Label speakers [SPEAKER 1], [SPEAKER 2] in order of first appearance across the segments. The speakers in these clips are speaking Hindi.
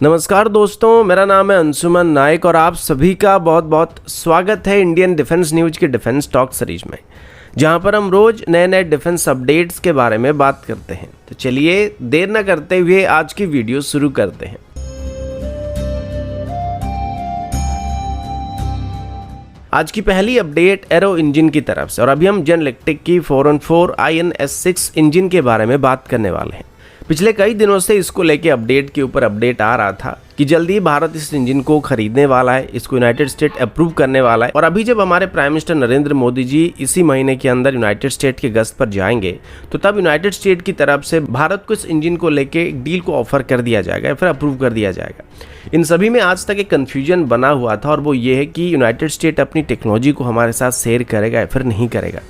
[SPEAKER 1] नमस्कार दोस्तों, मेरा नाम है अंशुमन नायक और आप सभी का बहुत बहुत स्वागत है इंडियन डिफेंस न्यूज की डिफेंस टॉक सीरीज में, जहां पर हम रोज नए नए डिफेंस अपडेट्स के बारे में बात करते हैं। तो चलिए देर न करते हुए आज की वीडियो शुरू करते हैं। आज की पहली अपडेट एरो इंजन की तरफ से, और अभी हम जनरल इलेक्ट्रिक की 414 INS-6 इंजन के बारे में बात करने वाले हैं। पिछले कई दिनों से इसको लेके अपडेट के ऊपर अपडेट आ रहा था कि जल्दी ही भारत इस इंजन को खरीदने वाला है, इसको यूनाइटेड स्टेट अप्रूव करने वाला है। और अभी जब हमारे प्राइम मिनिस्टर नरेंद्र मोदी जी इसी महीने के अंदर यूनाइटेड स्टेट के गश्त पर जाएंगे, तो तब यूनाइटेड स्टेट की तरफ से भारत को इस इंजन को लेके एक डील को ऑफर कर दिया जाएगा या फिर अप्रूव कर दिया जाएगा। इन सभी में आज तक एक कन्फ्यूजन बना हुआ था, और वो ये है कि यूनाइटेड स्टेट अपनी टेक्नोलॉजी को हमारे साथ शेयर करेगा या फिर नहीं करेगा,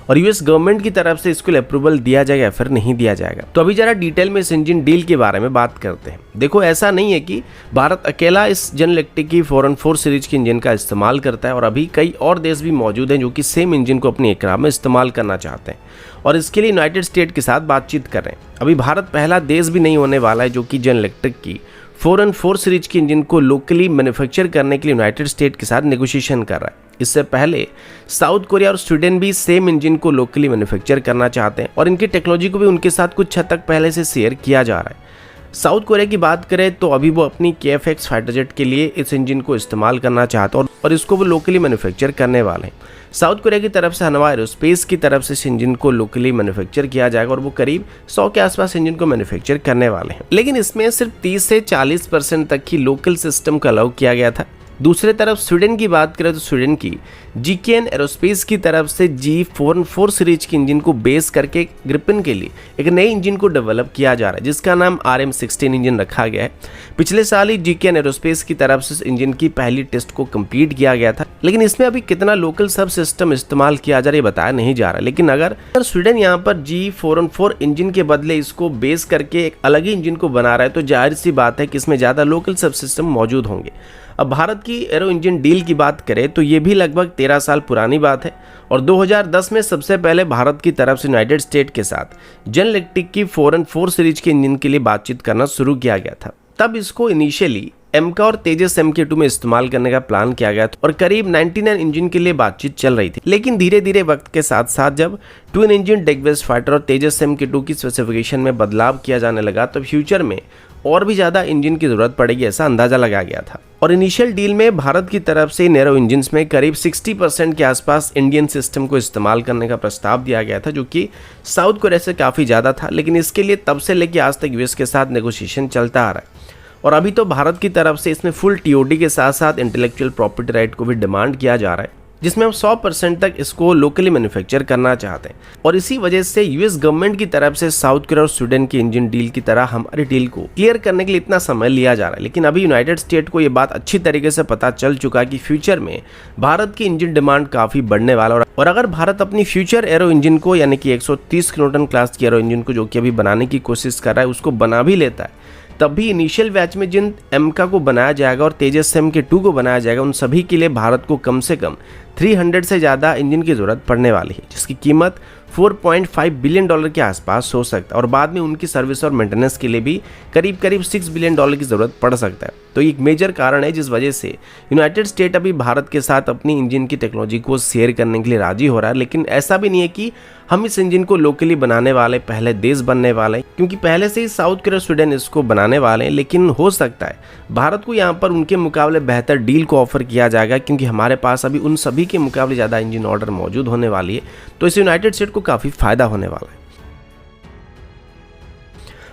[SPEAKER 1] और यूएस गवर्नमेंट की तरफ से इसको अप्रूवल दिया जाएगा या फिर नहीं दिया जाएगा। तो अभी जरा डिटेल में इस इंजन डील के बारे में बात करते हैं। देखो, ऐसा नहीं है कि भारत अकेला इस जनरल इलेक्ट्रिक की 414 सीरीज के इंजन का इस्तेमाल करता है, और अभी कई और देश भी मौजूद हैं जो कि सेम इंजन को अपनी एयरक्राफ्ट में इस्तेमाल करना चाहते हैं, और इसके लिए यूनाइटेड स्टेट के साथ बातचीत कर रहे हैं। अभी भारत पहला देश भी नहीं होने वाला है जो कि जनरल इलेक्ट्रिक की 414 सीरीज के इंजन को लोकली मैन्युफैक्चर करने के लिए यूनाइटेड स्टेट के साथ नेगोशिएशन कर रहा है। इससे पहले साउथ कोरिया और स्वीडन भी सेम इंजन को लोकली मैन्युफैक्चर करना चाहते हैं, और इनकी टेक्नोलॉजी को भी उनके साथ कुछ हद तक पहले से शेयर किया जा रहा है। साउथ कोरिया की बात करें तो अभी वो अपनी KF-X फाइटर जेट के लिए इस इंजन को इस्तेमाल करना चाहते हैं, और इसको वो लोकली मैन्युफैक्चर करने वाले हैं। साउथ कोरिया की तरफ से हनवा एरोस्पेस की तरफ से इस इंजन को लोकली मैन्युफैक्चर किया जाएगा, और वो करीब 100 के आसपास इंजन को मैन्युफैक्चर करने वाले हैं। लेकिन इसमें सिर्फ 30 से 40% तक ही लोकल सिस्टम का अलाउ किया गया था। दूसरी तरफ स्वीडन की बात करें तो स्वीडन की GKN एरोस्पेस की तरफ से G414 सीरीज के इंजन को बेस करके ग्रिपेन के लिए एक नए इंजन को डेवलप किया जा रहा है, जिसका नाम RM16 इंजन रखा गया है। पिछले साल ही GKN एरोस्पेस की तरफ से इस इंजन की पहली टेस्ट को कंप्लीट किया गया था, लेकिन इसमें अभी कितना लोकल सब सिस्टम इस्तेमाल किया जा रहा है बताया नहीं जा रहा। लेकिन अगर स्वीडन यहाँ पर G414 इंजन के बदले इसको बेस करके एक अलग ही इंजन को बना रहा है, तो जाहिर सी बात है कि इसमें ज़्यादा लोकल सब सिस्टम मौजूद होंगे। अब भारत की एरो इंजन डील की बात करें तो ये भी लगभग 13 साल पुरानी बात है, और 2010 में सबसे पहले भारत की तरफ से यूनाइटेड स्टेट के साथ जनरल इलेक्ट्रिक की 414 सीरीज के इंजन के लिए बातचीत करना शुरू किया गया था। तब इसको इनिशियली MK और तेजस MK2 में इस्तेमाल करने का प्लान किया गया था, और करीब 99 इंजन के लिए बातचीत चल रही थी। लेकिन धीरे धीरे वक्त के साथ साथ जब twin engine deck based fighter और तेजस MK2 की स्पेसिफिकेशन में बदलाव किया जाने लगा, तो फ्यूचर में और भी ज़्यादा इंजन की ज़रूरत पड़ेगी, ऐसा अंदाज़ा लगाया गया था। और इनिशियल डील में भारत की तरफ से एरो इंजन्स में करीब 60% के आसपास इंडियन सिस्टम को इस्तेमाल करने का प्रस्ताव दिया गया था, जो कि साउथ कोरिया से काफ़ी ज़्यादा था। लेकिन इसके लिए तब से लेकर आज तक यूएस के साथ नेगोशिएशन चलता आ रहा है, और अभी तो भारत की तरफ से इसमें फुल TOD के साथ साथ इंटेलेक्चुअल प्रॉपर्टी राइट को भी डिमांड किया जा रहा है, जिसमें हम 100% तक इसको लोकली मैन्युफैक्चर करना चाहते हैं। और इसी वजह से यूएस गवर्नमेंट की तरफ से साउथ कोरिया और स्वीडन की इंजन डील की तरह हमारी डील को क्लियर करने के लिए इतना समय लिया जा रहा है। लेकिन अभी यूनाइटेड स्टेट को ये बात अच्छी तरीके से पता चल चुका है कि फ्यूचर में भारत की इंजन डिमांड काफ़ी बढ़ने वाला है, और अगर भारत अपनी फ्यूचर एरो इंजन को यानी कि 130 किलोटन क्लास की एरो इंजन को जो कि अभी बनाने की कोशिश कर रहा है उसको बना भी लेता है, तब भी इनिशियल बैच में जिन MK को बनाया जाएगा और तेजस MK2 को बनाया जाएगा, उन सभी के लिए भारत को कम से कम 300 से ज़्यादा इंजन की ज़रूरत पड़ने वाली है, जिसकी कीमत $4.5 बिलियन के आसपास हो सकता है, और बाद में उनकी सर्विस और मेंटेनेंस के लिए भी करीब $6 बिलियन की ज़रूरत पड़ सकता है। तो एक मेजर कारण है जिस वजह से यूनाइटेड स्टेट अभी भारत के साथ अपनी इंजन की टेक्नोलॉजी को शेयर करने के लिए राजी हो रहा है। लेकिन ऐसा भी नहीं है कि हम इस इंजन को लोकली बनाने वाले पहले देश बनने वाले हैं, क्योंकि पहले से ही साउथ कोरिया स्वीडन इसको बनाने वाले हैं। लेकिन हो सकता है भारत को यहाँ पर उनके मुकाबले बेहतर डील को ऑफर किया जाएगा, क्योंकि हमारे पास अभी उन सभी के मुकाबले ज़्यादा इंजन ऑर्डर मौजूद होने वाली है, तो इससे यूनाइटेड स्टेट को काफ़ी फायदा होने वाला है।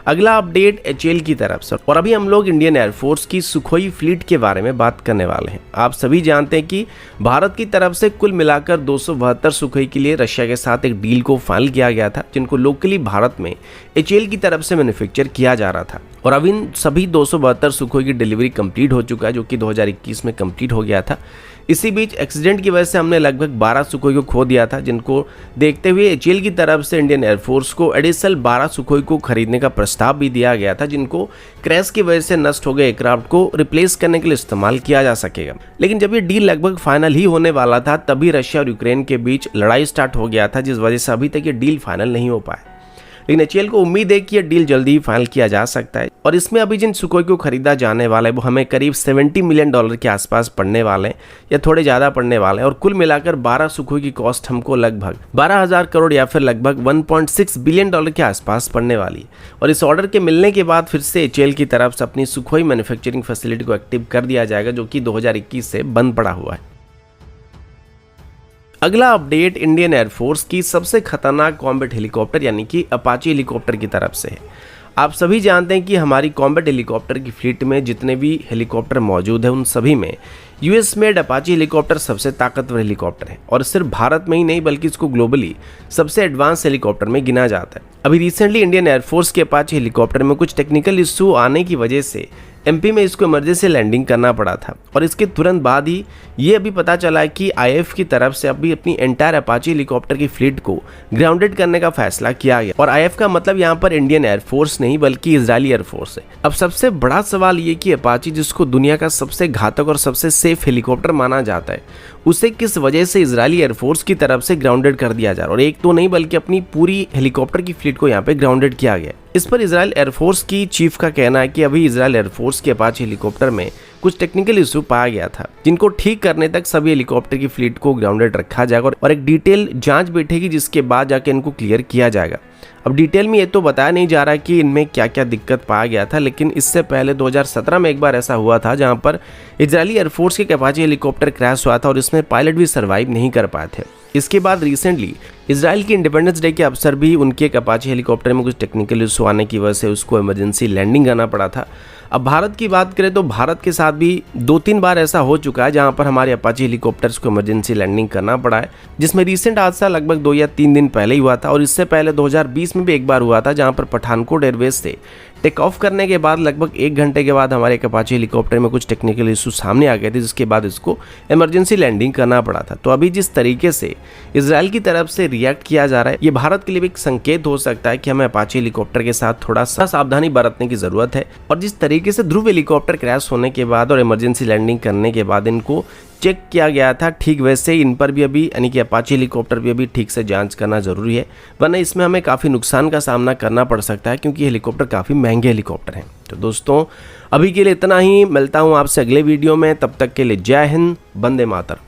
[SPEAKER 1] अगला अपडेट HAL की तरफ से, और अभी हम लोग इंडियन एयरफोर्स की सुखोई फ्लीट के बारे में बात करने वाले हैं। आप सभी जानते हैं कि भारत की तरफ से कुल मिलाकर 272 सुखोई के लिए रशिया के साथ एक डील को फाइनल किया गया था, जिनको लोकली भारत में HAL की तरफ से मैन्युफैक्चर किया जा रहा था। और अब इन सभी 272 सुखोई की डिलीवरी कंप्लीट हो चुका है, जो कि 2021 में कंप्लीट हो गया था। इसी बीच एक्सीडेंट की वजह से हमने लगभग 12 सुखोई को खो दिया था, जिनको देखते हुए HAL की तरफ से इंडियन एयरफोर्स को एडिशनल 12 सुखोई को खरीदने का प्रस्ताव भी दिया गया था, जिनको क्रैश की वजह से नष्ट हो गए एयरक्राफ्ट को रिप्लेस करने के लिए इस्तेमाल किया जा सकेगा। लेकिन जब ये डील लगभग फाइनल ही होने वाला था, तभी रशिया और यूक्रेन के बीच लड़ाई स्टार्ट हो गया था, जिस वजह से अभी तक ये डील फाइनल नहीं हो पाया। लेकिन एचएएल को उम्मीद है कि यह डील जल्दी ही फाइनल किया जा सकता है और इसमें अभी जिन सुखोई को खरीदा जाने वाला है वो हमें करीब $70 मिलियन के आसपास पड़ने वाले हैं या थोड़े ज़्यादा पड़ने वाले हैं और कुल मिलाकर 12 सुखोई की कॉस्ट हमको लगभग 12,000 करोड़ या फिर लगभग $1.6 बिलियन के आसपास पड़ने वाली है। और इस ऑर्डर के मिलने के बाद फिर से एचएएल की तरफ से अपनी सुखोई मैन्युफैक्चरिंग फैसिलिटी को एक्टिव कर दिया जाएगा जो कि 2021 से बंद पड़ा हुआ है। अगला अपडेट इंडियन एयरफोर्स की सबसे खतरनाक कॉम्बैट हेलीकॉप्टर यानी कि अपाचे हेलीकॉप्टर की तरफ से है। आप सभी जानते हैं कि हमारी कॉम्बैट हेलीकॉप्टर की फ्लीट में जितने भी हेलीकॉप्टर मौजूद हैं उन सभी में यूएस मेड अपाचे हेलीकॉप्टर सबसे ताकतवर हेलीकॉप्टर है और सिर्फ भारत में ही नहीं बल्कि इसको ग्लोबली सबसे एडवांस हेलीकॉप्टर में गिना जाता है। अभी रिसेंटली इंडियन एयरफोर्स के अपाचे हेलीकॉप्टर में कुछ टेक्निकल इशू आने की वजह से एमपी में इसको इमरजेंसी लैंडिंग करना पड़ा था और इसके तुरंत बाद ही ये अभी पता चला है कि आईएफ की तरफ से अभी अपनी एंटायर अपाचे हेलीकॉप्टर की फ्लीट को ग्राउंडेड करने का फैसला किया गया और आईएफ का मतलब यहाँ पर इंडियन एयरफोर्स नहीं बल्कि इजरायली एयरफोर्स है। अब सबसे बड़ा सवाल ये कि अपाचे जिसको दुनिया का सबसे घातक और सबसे सेफ हेलीकॉप्टर माना जाता है उसे किस वजह से इजरायली एयरफोर्स की तरफ से ग्राउंडेड कर दिया जा रहा है और एक तो नहीं बल्कि अपनी पूरी हेलीकॉप्टर की फ्लीट को यहाँ पे ग्राउंडेड किया गया। इस पर इजरायल एयरफोर्स की चीफ का कहना है कि अभी इजरायल एयरफोर्स के अपाचे हेलीकॉप्टर में कुछ टेक्निकल इशू पाया गया था जिनको ठीक करने तक सभी हेलीकॉप्टर की फ्लीट को ग्राउंडेड रखा जाएगा और एक डिटेल जांच बैठेगी जिसके बाद जाके इनको क्लियर किया जाएगा। अब डिटेल में ये तो बताया नहीं जा रहा कि इनमें क्या क्या दिक्कत पाया गया था, लेकिन इससे पहले 2017 में एक बार ऐसा हुआ था जहां पर इजरायली एयरफोर्स के अपाचे हेलीकॉप्टर क्रैश हुआ था और इसमें पायलट भी सर्वाइव नहीं कर पाए थे। इसके बाद रिसेंटली इजराइल की इंडिपेंडेंस डे के अवसर भी उनके एक अपाचे हेलीकॉप्टर में कुछ टेक्निकल इशू आने की वजह से उसको इमरजेंसी लैंडिंग करना पड़ा था। अब भारत की बात करें तो भारत के साथ भी 2-3 बार ऐसा हो चुका है जहां पर हमारे अपाचे हेलीकॉप्टर्स को इमरजेंसी लैंडिंग करना पड़ा है, जिसमें रिसेंट हादसा लगभग 2 या 3 दिन पहले ही हुआ था और इससे पहले 2020 में भी एक बार हुआ था जहां पर पठानकोट एयरवेज से टेक ऑफ करने के बाद लगभग 1 घंटे के बाद हमारे एक अपाचे हेलीकॉप्टर में कुछ टेक्निकल इशू सामने आ गए थे जिसके बाद इसको इमरजेंसी लैंडिंग करना पड़ा था। तो अभी जिस तरीके से इजराइल की तरफ से रिएक्ट किया जा रहा है ये भारत के लिए भी एक संकेत हो सकता है कि हमें अपाचे हेलीकॉप्टर के साथ थोड़ा सा सावधानी बरतने की जरूरत है। और जिस तरीके से ध्रुव हेलीकॉप्टर क्रैश होने के बाद और इमरजेंसी लैंडिंग करने के बाद इनको चेक किया गया था, ठीक वैसे इन पर भी अभी यानी कि अपाचे हेलीकॉप्टर भी अभी ठीक से जांच करना जरूरी है, वरना इसमें हमें काफ़ी नुकसान का सामना करना पड़ सकता है क्योंकि हेलीकॉप्टर काफ़ी महंगे हेलीकॉप्टर हैं। तो दोस्तों अभी के लिए इतना ही, मिलता हूँ आपसे अगले वीडियो में, तब तक के लिए जय हिंद, वंदे मातरम।